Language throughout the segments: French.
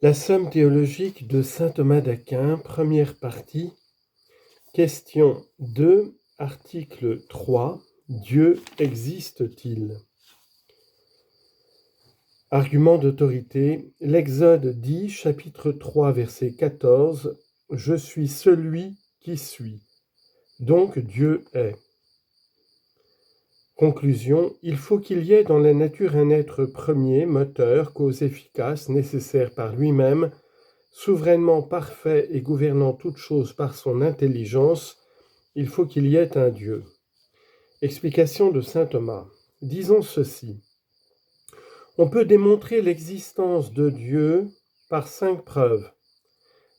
La somme théologique de saint Thomas d'Aquin, première partie, question 2, article 3, Dieu existe-t-il? Argument d'autorité, l'Exode dit, chapitre 3, verset 14, « Je suis celui qui suis ». Donc Dieu est. Conclusion, il faut qu'il y ait dans la nature un être premier, moteur, cause efficace, nécessaire par lui-même, souverainement parfait et gouvernant toutes choses par son intelligence, il faut qu'il y ait un Dieu. Explication de saint Thomas. Disons ceci. On peut démontrer l'existence de Dieu par 5 preuves.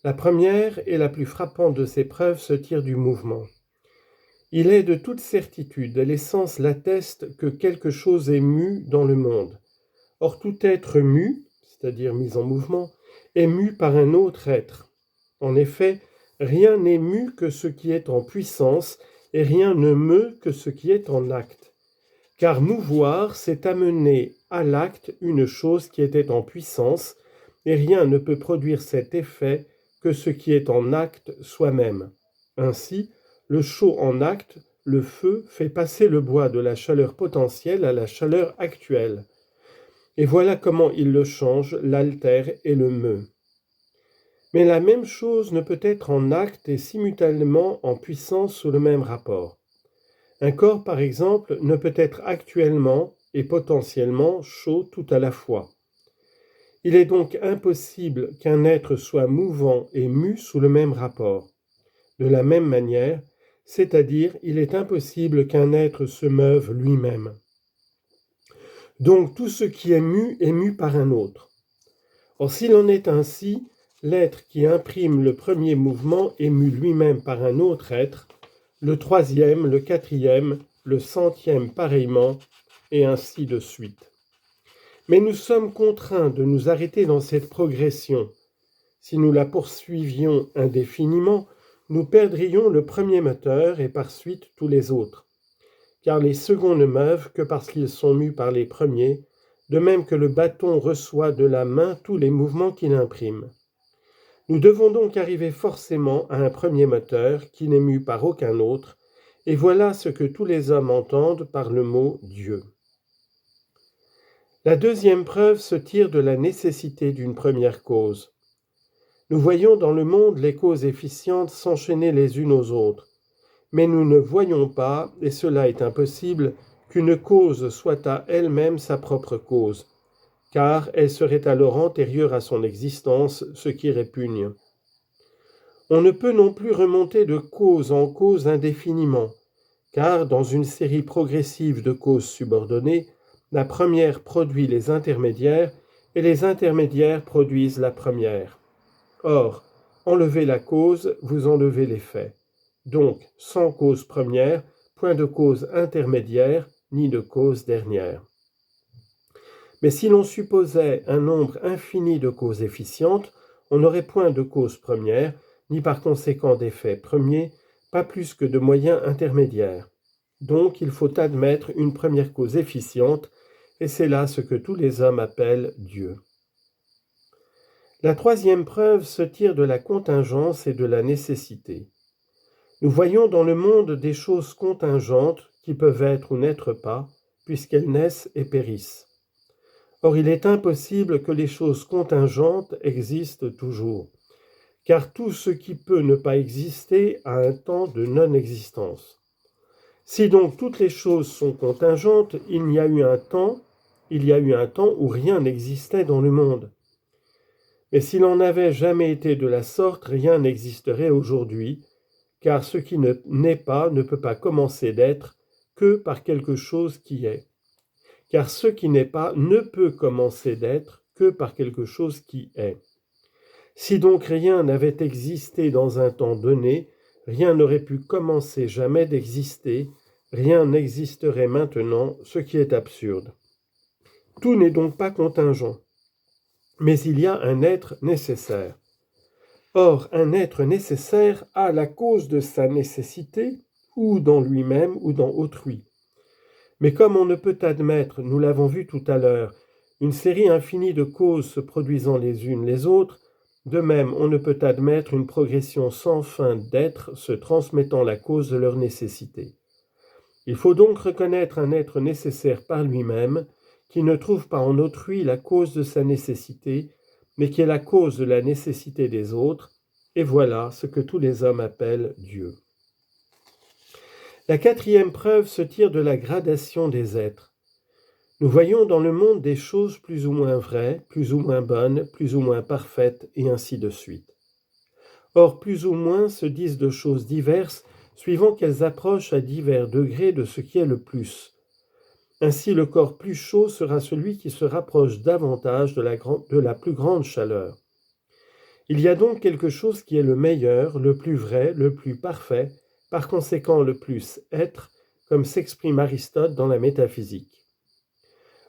La première et la plus frappante de ces preuves se tire du mouvement. Il est de toute certitude, l'essence l'atteste, que quelque chose est mu dans le monde. Or tout être mu, c'est-à-dire mis en mouvement, est mu par un autre être. En effet, rien n'est mu que ce qui est en puissance, et rien ne meut que ce qui est en acte. Car mouvoir, c'est amener à l'acte une chose qui était en puissance, et rien ne peut produire cet effet que ce qui est en acte soi-même. Ainsi, le chaud en acte, le feu, fait passer le bois de la chaleur potentielle à la chaleur actuelle. Et voilà comment il le change, l'altère et le meut. Mais la même chose ne peut être en acte et simultanément en puissance sous le même rapport. Un corps, par exemple, ne peut être actuellement et potentiellement chaud tout à la fois. Il est donc impossible qu'un être soit mouvant et mu sous le même rapport. De la même manière, c'est-à-dire, il est impossible qu'un être se meuve lui-même. Donc tout ce qui est mu par un autre. Or s'il en est ainsi, l'être qui imprime le premier mouvement est mu lui-même par un autre être, le troisième, le quatrième, le centième pareillement, et ainsi de suite. Mais nous sommes contraints de nous arrêter dans cette progression. Si nous la poursuivions indéfiniment, nous perdrions le premier moteur et par suite tous les autres. Car les seconds ne meuvent que parce qu'ils sont mus par les premiers, de même que le bâton reçoit de la main tous les mouvements qu'il imprime. Nous devons donc arriver forcément à un premier moteur qui n'est mu par aucun autre, et voilà ce que tous les hommes entendent par le mot Dieu. La deuxième preuve se tire de la nécessité d'une première cause. Nous voyons dans le monde les causes efficientes s'enchaîner les unes aux autres, mais nous ne voyons pas, et cela est impossible, qu'une cause soit à elle-même sa propre cause, car elle serait alors antérieure à son existence, ce qui répugne. On ne peut non plus remonter de cause en cause indéfiniment, car dans une série progressive de causes subordonnées, la première produit les intermédiaires, et les intermédiaires produisent la première. Or, enlevez la cause, vous enlevez l'effet. Donc, sans cause première, point de cause intermédiaire, ni de cause dernière. Mais si l'on supposait un nombre infini de causes efficientes, on n'aurait point de cause première, ni par conséquent d'effet premier, pas plus que de moyens intermédiaires. Donc, il faut admettre une première cause efficiente, et c'est là ce que tous les hommes appellent Dieu. La troisième preuve se tire de la contingence et de la nécessité. Nous voyons dans le monde des choses contingentes qui peuvent être ou n'être pas, puisqu'elles naissent et périssent. Or, il est impossible que les choses contingentes existent toujours, car tout ce qui peut ne pas exister a un temps de non-existence. Si donc toutes les choses sont contingentes, il y a eu un temps où rien n'existait dans le monde. Mais s'il n'en avait jamais été de la sorte, rien n'existerait aujourd'hui, car ce qui n'est pas ne peut pas commencer d'être que par quelque chose qui est. Car ce qui n'est pas ne peut commencer d'être que par quelque chose qui est. Si donc rien n'avait existé dans un temps donné, rien n'aurait pu commencer jamais d'exister, rien n'existerait maintenant, ce qui est absurde. Tout n'est donc pas contingent. Mais il y a un être nécessaire. Or, un être nécessaire a la cause de sa nécessité, ou dans lui-même ou dans autrui. Mais comme on ne peut admettre, nous l'avons vu tout à l'heure, une série infinie de causes se produisant les unes les autres, de même on ne peut admettre une progression sans fin d'êtres se transmettant la cause de leur nécessité. Il faut donc reconnaître un être nécessaire par lui-même, qui ne trouve pas en autrui la cause de sa nécessité, mais qui est la cause de la nécessité des autres, et voilà ce que tous les hommes appellent Dieu. La quatrième preuve se tire de la gradation des êtres. Nous voyons dans le monde des choses plus ou moins vraies, plus ou moins bonnes, plus ou moins parfaites, et ainsi de suite. Or, plus ou moins se disent de choses diverses, suivant qu'elles approchent à divers degrés de ce qui est le plus. Ainsi, le corps plus chaud sera celui qui se rapproche davantage de la plus grande chaleur. Il y a donc quelque chose qui est le meilleur, le plus vrai, le plus parfait, par conséquent le plus être, comme s'exprime Aristote dans la métaphysique.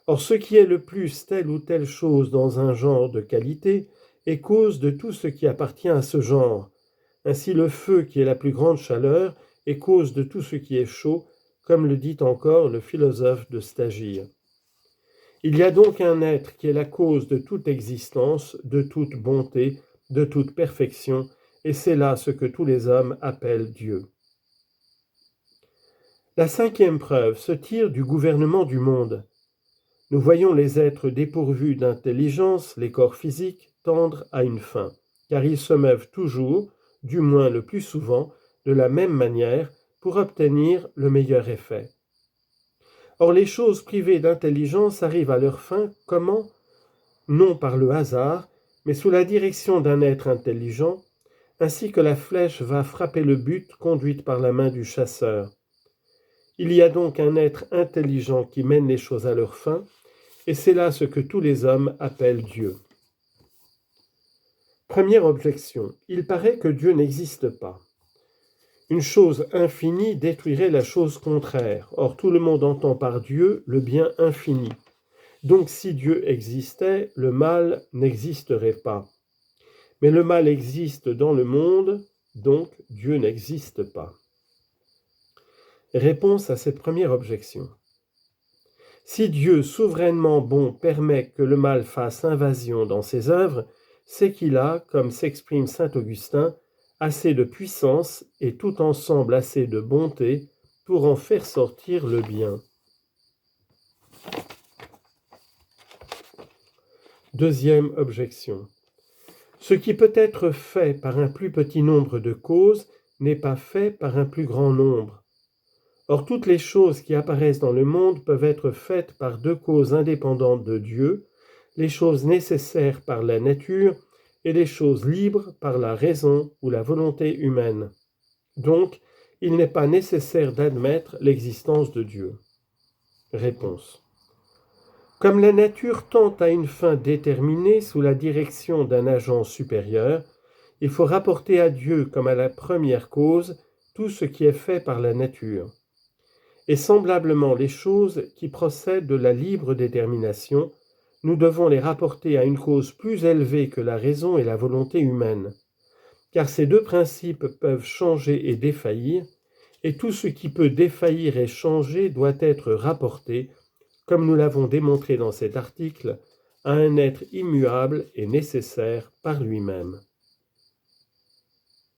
Or, ce qui est le plus telle ou telle chose dans un genre de qualité est cause de tout ce qui appartient à ce genre. Ainsi, le feu qui est la plus grande chaleur est cause de tout ce qui est chaud, comme le dit encore le philosophe de Stagir. Il y a donc un être qui est la cause de toute existence, de toute bonté, de toute perfection, et c'est là ce que tous les hommes appellent Dieu. La cinquième preuve se tire du gouvernement du monde. Nous voyons les êtres dépourvus d'intelligence, les corps physiques, tendre à une fin, car ils se meuvent toujours, du moins le plus souvent, de la même manière pour obtenir le meilleur effet. Or, les choses privées d'intelligence arrivent à leur fin, comment ? Non par le hasard, mais sous la direction d'un être intelligent, ainsi que la flèche va frapper le but conduite par la main du chasseur. Il y a donc un être intelligent qui mène les choses à leur fin, et c'est là ce que tous les hommes appellent Dieu. Première objection, il paraît que Dieu n'existe pas. Une chose infinie détruirait la chose contraire. Or, tout le monde entend par Dieu le bien infini. Donc, si Dieu existait, le mal n'existerait pas. Mais le mal existe dans le monde, donc Dieu n'existe pas. Réponse à cette première objection. Si Dieu, souverainement bon, permet que le mal fasse invasion dans ses œuvres, c'est qu'il a, comme s'exprime saint Augustin, assez de puissance et tout ensemble assez de bonté pour en faire sortir le bien. Deuxième objection. Ce qui peut être fait par un plus petit nombre de causes n'est pas fait par un plus grand nombre. Or, toutes les choses qui apparaissent dans le monde peuvent être faites par deux causes indépendantes de Dieu, les choses nécessaires par la nature et les choses libres par la raison ou la volonté humaine. Donc, il n'est pas nécessaire d'admettre l'existence de Dieu. Réponse. Comme la nature tend à une fin déterminée sous la direction d'un agent supérieur, il faut rapporter à Dieu comme à la première cause tout ce qui est fait par la nature. Et semblablement les choses qui procèdent de la libre détermination, nous devons les rapporter à une cause plus élevée que la raison et la volonté humaine, car ces deux principes peuvent changer et défaillir, et tout ce qui peut défaillir et changer doit être rapporté, comme nous l'avons démontré dans cet article, à un être immuable et nécessaire par lui-même.